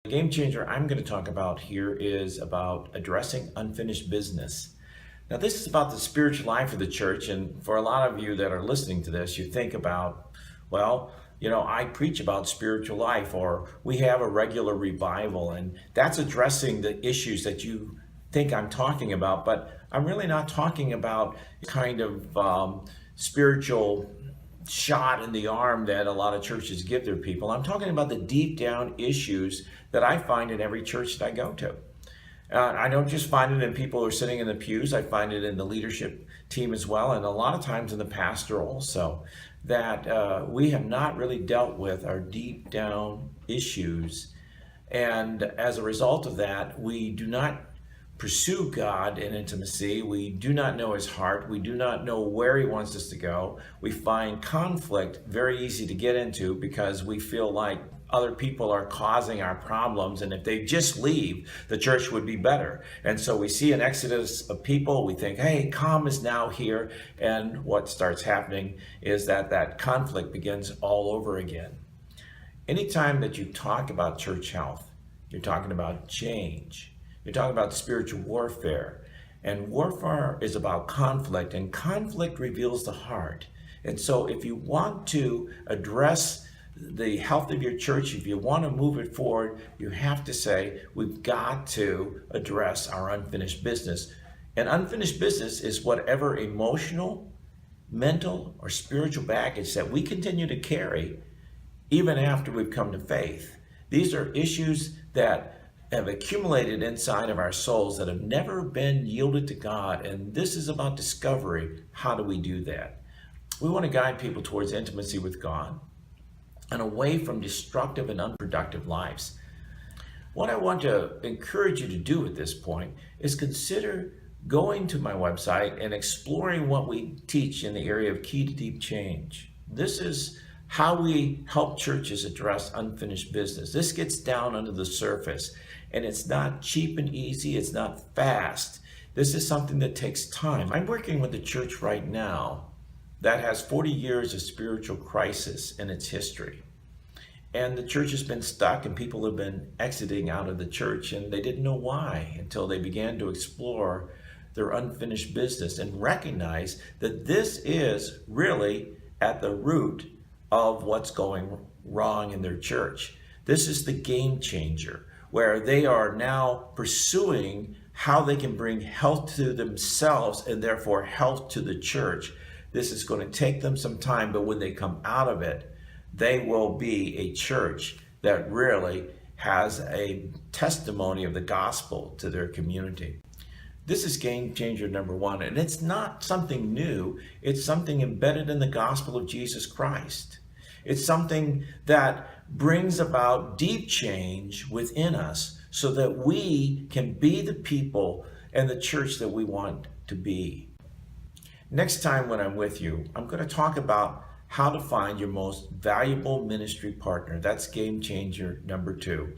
The game changer I'm going to talk about here is about addressing unfinished business. Now, this is about the spiritual life of the church, and for a lot of you that are listening to this, you think about, well, I preach about spiritual life, or we have a regular revival, and that's addressing the issues that you think I'm talking about, but I'm really not talking about kind of spiritual shot in the arm that a lot of churches give their people. I'm talking about the deep down issues that I find in every church that I go to. I don't just find it in people who are sitting in the pews, I find it in the leadership team as well, and a lot of times in the pastor also, that we have not really dealt with our deep down issues. And as a result of that, we do not pursue God in intimacy. We do not know his heart. We do not know where he wants us to go. We find conflict very easy to get into because we feel like other people are causing our problems, and if they just leave, the church would be better. And so we see an exodus of people. We think, hey, calm is now here. And what starts happening is that conflict begins all over again. Anytime that you talk about church health, you're talking about change. You're talking about spiritual warfare. And warfare is about conflict, and conflict reveals the heart. And so if you want to address the health of your church, if you want to move it forward, you have to say, we've got to address our unfinished business. And unfinished business is whatever emotional, mental, or spiritual baggage that we continue to carry even after we've come to faith. These are issues that have accumulated inside of our souls that have never been yielded to God. And this is about discovery. How do we do that? We want to guide people towards intimacy with God and away from destructive and unproductive lives. What I want to encourage you to do at this point is consider going to my website and exploring what we teach in the area of Key to Deep Change. This is how we help churches address unfinished business. This gets down under the surface, and it's not cheap and easy. It's not fast. This is something that takes time. I'm working with a church right now that has 40 years of spiritual crisis in its history. And the church has been stuck, and people have been exiting out of the church, and they didn't know why until they began to explore their unfinished business and recognize that this is really at the root of what's going wrong in their church. This is the game changer, where they are now pursuing how they can bring health to themselves and therefore health to the church. This is going to take them some time, but when they come out of it, they will be a church that really has a testimony of the gospel to their community. This is game changer number one, and it's not something new. It's something embedded in the gospel of Jesus Christ. It's something that brings about deep change within us so that we can be the people and the church that we want to be. Next time when I'm with you, I'm going to talk about how to find your most valuable ministry partner. That's game changer number two.